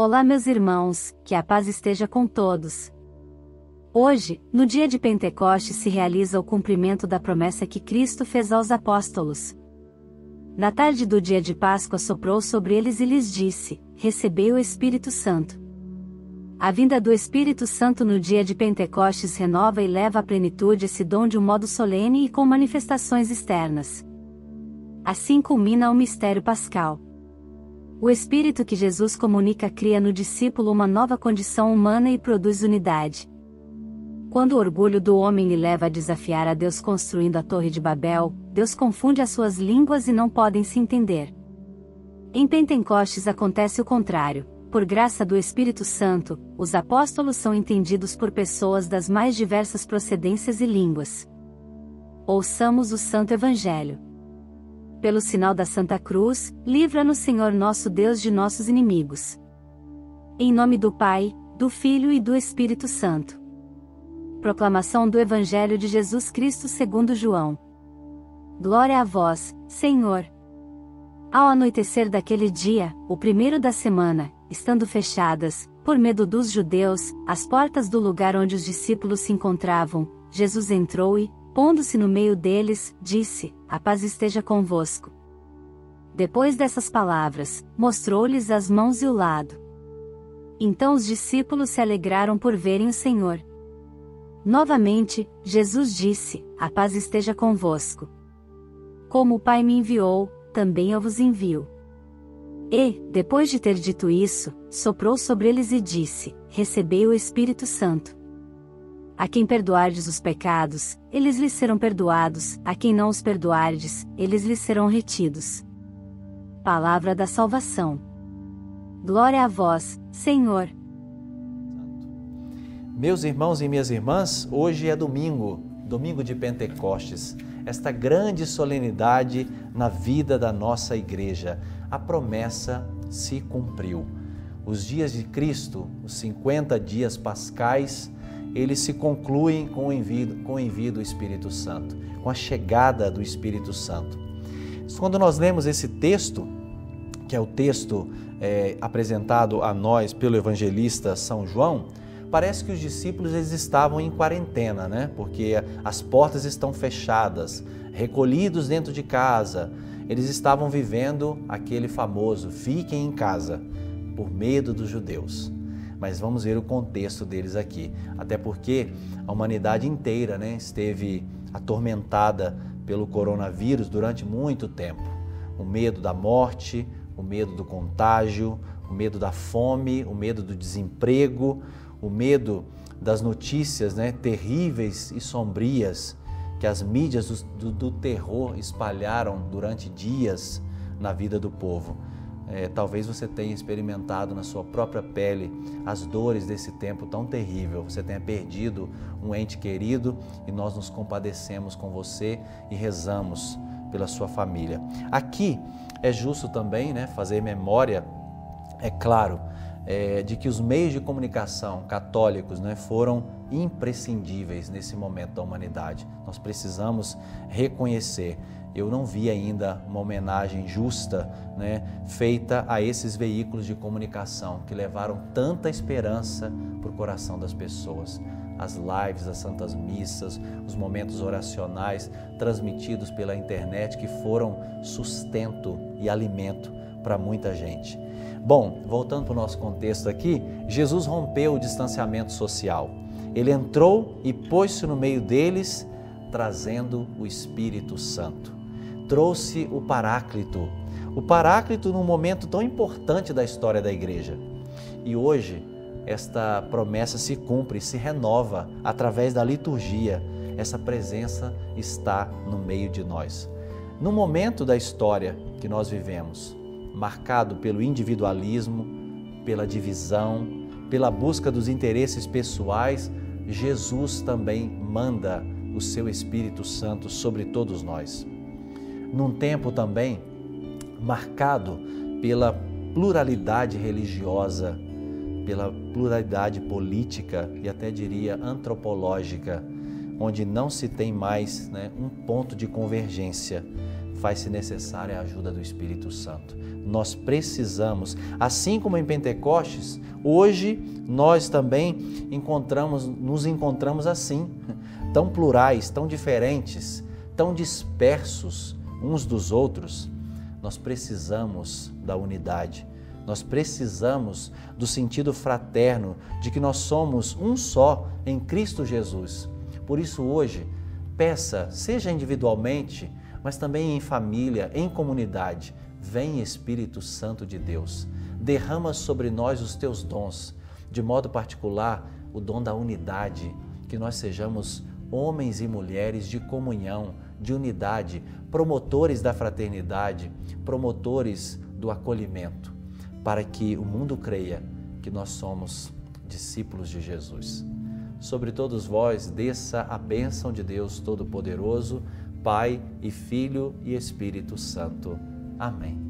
Olá, meus irmãos, que a paz esteja com todos. Hoje, no dia de Pentecostes, se realiza o cumprimento da promessa que Cristo fez aos apóstolos. Na tarde do dia de Páscoa soprou sobre eles e lhes disse: recebei o Espírito Santo. A vinda do Espírito Santo no dia de Pentecostes renova e leva à plenitude esse dom de um modo solene e com manifestações externas. Assim culmina o mistério pascal. O Espírito que Jesus comunica cria no discípulo uma nova condição humana e produz unidade. Quando o orgulho do homem lhe leva a desafiar a Deus construindo a Torre de Babel, Deus confunde as suas línguas e não podem se entender. Em Pentecostes acontece o contrário. Por graça do Espírito Santo, os apóstolos são entendidos por pessoas das mais diversas procedências e línguas. Ouçamos o Santo Evangelho. Pelo sinal da Santa Cruz, livra-nos, Senhor nosso Deus, de nossos inimigos. Em nome do Pai, do Filho e do Espírito Santo. Proclamação do Evangelho de Jesus Cristo segundo João. Glória a vós, Senhor. Ao anoitecer daquele dia, o primeiro da semana, estando fechadas, por medo dos judeus, as portas do lugar onde os discípulos se encontravam, Jesus entrou e, pondo-se no meio deles, disse: a paz esteja convosco. Depois dessas palavras, mostrou-lhes as mãos e o lado. Então os discípulos se alegraram por verem o Senhor. Novamente, Jesus disse: a paz esteja convosco. Como o Pai me enviou, também eu vos envio. E, depois de ter dito isso, soprou sobre eles e disse: recebei o Espírito Santo. A quem perdoardes os pecados, eles lhes serão perdoados; a quem não os perdoardes, eles lhes serão retidos. Palavra da salvação. Glória a vós, Senhor. Meus irmãos e minhas irmãs, hoje é domingo, domingo de Pentecostes, esta grande solenidade na vida da nossa igreja. A promessa se cumpriu. Os dias de Cristo, os 50 dias pascais, eles se concluem com o envio do Espírito Santo, com a chegada do Espírito Santo. Quando nós lemos esse texto, que é o texto apresentado a nós pelo evangelista São João, parece que os discípulos eles estavam em quarentena, né? Porque as portas estão fechadas, recolhidos dentro de casa. Eles estavam vivendo aquele famoso fiquem em casa, por medo dos judeus. Mas vamos ver o contexto deles aqui, até porque a humanidade inteira, né, esteve atormentada pelo coronavírus durante muito tempo. O medo da morte, o medo do contágio, o medo da fome, o medo do desemprego, o medo das notícias, né, terríveis e sombrias que as mídias do terror espalharam durante dias na vida do povo. Talvez você tenha experimentado na sua própria pele as dores desse tempo tão terrível. Você tenha perdido um ente querido e nós nos compadecemos com você e rezamos pela sua família. Aqui é justo também, né, fazer memória, é claro, de que os meios de comunicação católicos, né, foram imprescindíveis nesse momento da humanidade. Nós precisamos reconhecer. Eu não vi ainda uma homenagem justa, né, feita a esses veículos de comunicação que levaram tanta esperança para o coração das pessoas. As lives, as santas missas, os momentos oracionais transmitidos pela internet que foram sustento e alimento para muita gente. Bom, voltando para o nosso contexto aqui, Jesus rompeu o distanciamento social. Ele entrou e pôs-se no meio deles, trazendo o Espírito Santo. Trouxe o Paráclito num momento tão importante da história da igreja. E hoje, esta promessa se cumpre, se renova através da liturgia. Essa presença está no meio de nós. No momento da história que nós vivemos, marcado pelo individualismo, pela divisão, pela busca dos interesses pessoais, Jesus também manda o seu Espírito Santo sobre todos nós. Num tempo também marcado pela pluralidade religiosa, pela pluralidade política e até diria antropológica, onde não se tem mais, né, um ponto de convergência. faz-se necessária a ajuda do Espírito Santo. Nós precisamos, assim como em Pentecostes, hoje nós também nos encontramos assim, tão plurais, tão diferentes, tão dispersos uns dos outros. Nós precisamos da unidade, nós precisamos do sentido fraterno de que nós somos um só em Cristo Jesus. Por isso hoje, peça, seja individualmente, mas também em família, em comunidade, vem Espírito Santo de Deus, derrama sobre nós os teus dons, de modo particular o dom da unidade, que nós sejamos homens e mulheres de comunhão, de unidade, promotores da fraternidade, promotores do acolhimento, para que o mundo creia que nós somos discípulos de Jesus. Sobre todos vós desça a bênção de Deus Todo-Poderoso, Pai e Filho e Espírito Santo. Amém.